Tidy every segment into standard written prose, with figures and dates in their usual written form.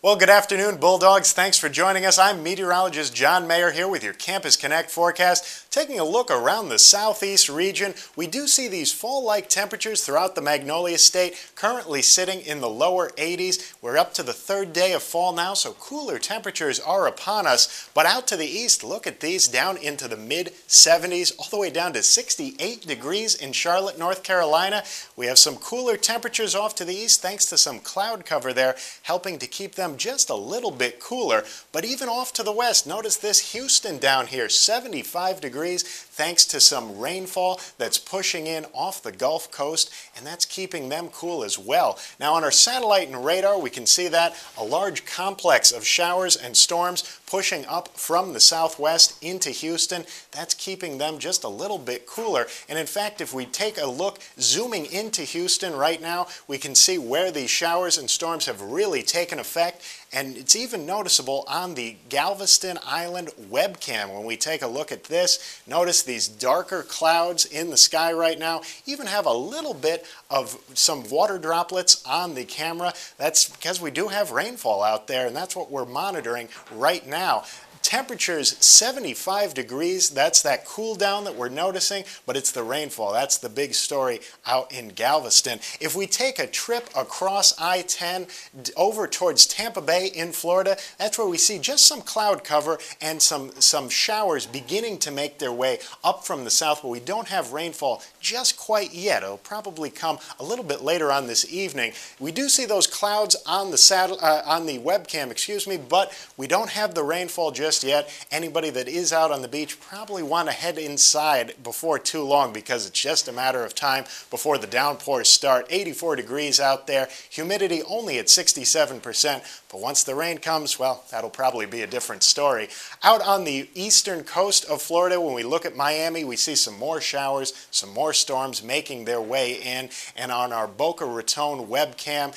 Well, good afternoon, Bulldogs. Thanks for joining us. I'm meteorologist John Mayer here with your Campus Connect forecast. Taking a look around the southeast region, we do see these fall-like temperatures throughout the Magnolia State, currently sitting in the lower 80s. We're up to the third day of fall now, so cooler temperatures are upon us. But out to the east, look at these down into the mid-70s, all the way down to 68 degrees in Charlotte, North Carolina. We have some cooler temperatures off to the east thanks to some cloud cover there, helping to keep them just a little bit cooler. But even off to the west, notice this Houston down here, 75 degrees thanks to some rainfall that's pushing in off the Gulf Coast, and that's keeping them cool as well. Now on our satellite and radar, we can see that a large complex of showers and storms pushing up from the southwest into Houston. That's keeping them just a little bit cooler. And in fact, if we take a look zooming into Houston right now, we can see where these showers and storms have really taken effect. And it's even noticeable on the Galveston Island webcam. When we take a look at this, notice these darker clouds in the sky right now, even have a little bit of some water droplets on the camera. That's because we do have rainfall out there, and that's what we're monitoring right now. Temperatures 75 degrees, that's that cool down that we're noticing, but it's the rainfall. That's the big story out in Galveston. If we take a trip across I-10 over towards Tampa Bay in Florida, that's where we see just some cloud cover and some showers beginning to make their way up from the south, but we don't have rainfall just quite yet. It'll probably come a little bit later on this evening. We do see those clouds on the webcam, but we don't have the rainfall just yet. Anybody that is out on the beach probably want to head inside before too long, because it's just a matter of time before the downpours start. 84 degrees out there, humidity only at 67%, but once the rain comes, well, that'll probably be a different story. Out on the eastern coast of Florida, when we look at Miami, we see some more showers, some more storms making their way in, and on our Boca Raton webcam,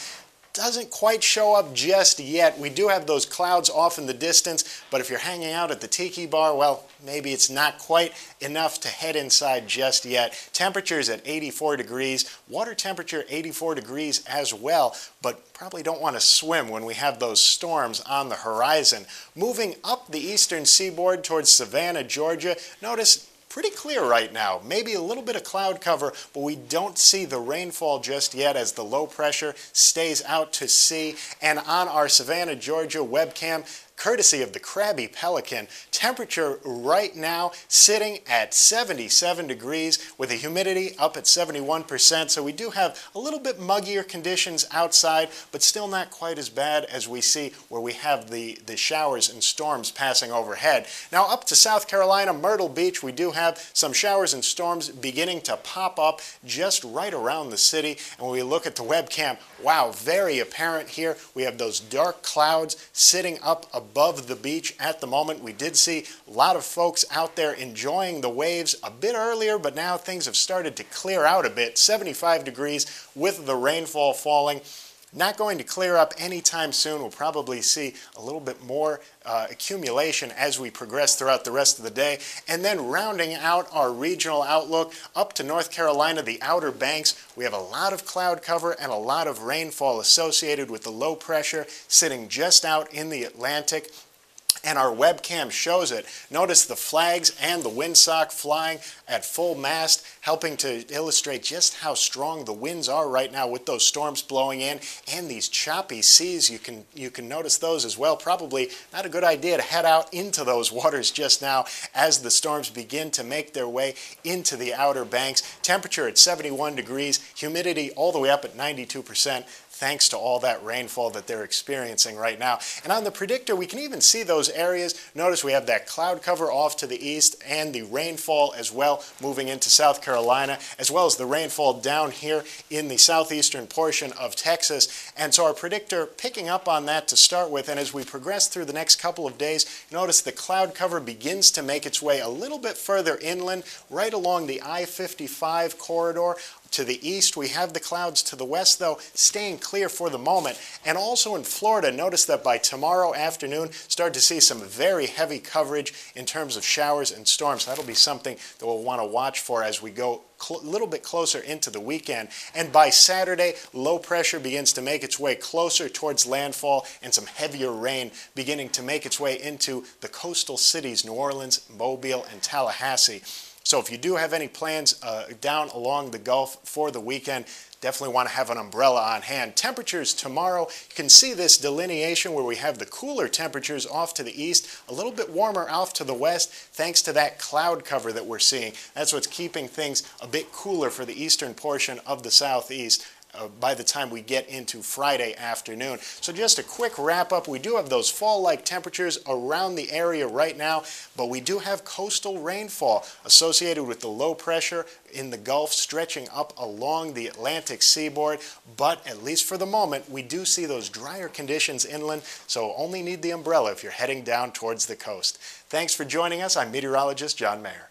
doesn't quite show up just yet. We do have those clouds off in the distance, but if you're hanging out at the Tiki Bar, well, maybe it's not quite enough to head inside just yet. Temperatures at 84 degrees, water temperature 84 degrees as well, but probably don't want to swim when we have those storms on the horizon. Moving up the eastern seaboard towards Savannah, Georgia, notice pretty clear right now. Maybe a little bit of cloud cover, but we don't see the rainfall just yet as the low pressure stays out to sea. And on our Savannah, Georgia webcam, courtesy of the Crabby Pelican, temperature right now sitting at 77 degrees with a humidity up at 71%. So we do have a little bit muggier conditions outside, but still not quite as bad as we see where we have the showers and storms passing overhead. Now up to South Carolina, Myrtle Beach, we do have some showers and storms beginning to pop up just right around the city. And when we look at the webcam, wow, very apparent here. We have those dark clouds sitting up above the beach at the moment. We did see a lot of folks out there enjoying the waves a bit earlier, but now things have started to clear out a bit. 75 degrees with the rainfall falling. Not going to clear up anytime soon. We'll probably see a little bit more accumulation as we progress throughout the rest of the day. And then rounding out our regional outlook up to North Carolina, the Outer Banks, we have a lot of cloud cover and a lot of rainfall associated with the low pressure sitting just out in the Atlantic. And our webcam shows it. Notice the flags and the windsock flying at full mast, helping to illustrate just how strong the winds are right now with those storms blowing in and these choppy seas. You can notice those as well. Probably not a good idea to head out into those waters just now as the storms begin to make their way into the Outer Banks. Temperature at 71 degrees, humidity all the way up at 92%. Thanks to all that rainfall that they're experiencing right now. And on the predictor, we can even see those areas. Notice we have that cloud cover off to the east and the rainfall as well moving into South Carolina, as well as the rainfall down here in the southeastern portion of Texas. And so our predictor picking up on that to start with, and as we progress through the next couple of days, notice the cloud cover begins to make its way a little bit further inland, right along the I-55 corridor, To the east, we have the clouds. To the west, though, staying clear for the moment. And also in Florida, notice that by tomorrow afternoon, start to see some very heavy coverage in terms of showers and storms. That'll be something that we'll want to watch for as we go a little bit closer into the weekend. And by Saturday, low pressure begins to make its way closer towards landfall and some heavier rain beginning to make its way into the coastal cities, New Orleans, Mobile, and Tallahassee. So if you do have any plans down along the Gulf for the weekend, definitely want to have an umbrella on hand. Temperatures tomorrow, you can see this delineation where we have the cooler temperatures off to the east, a little bit warmer off to the west, thanks to that cloud cover that we're seeing. That's what's keeping things a bit cooler for the eastern portion of the southeast by the time we get into Friday afternoon. So just a quick wrap up. We do have those fall-like temperatures around the area right now, but we do have coastal rainfall associated with the low pressure in the Gulf stretching up along the Atlantic seaboard. But at least for the moment, we do see those drier conditions inland, so only need the umbrella if you're heading down towards the coast. Thanks for joining us. I'm meteorologist John Mayer.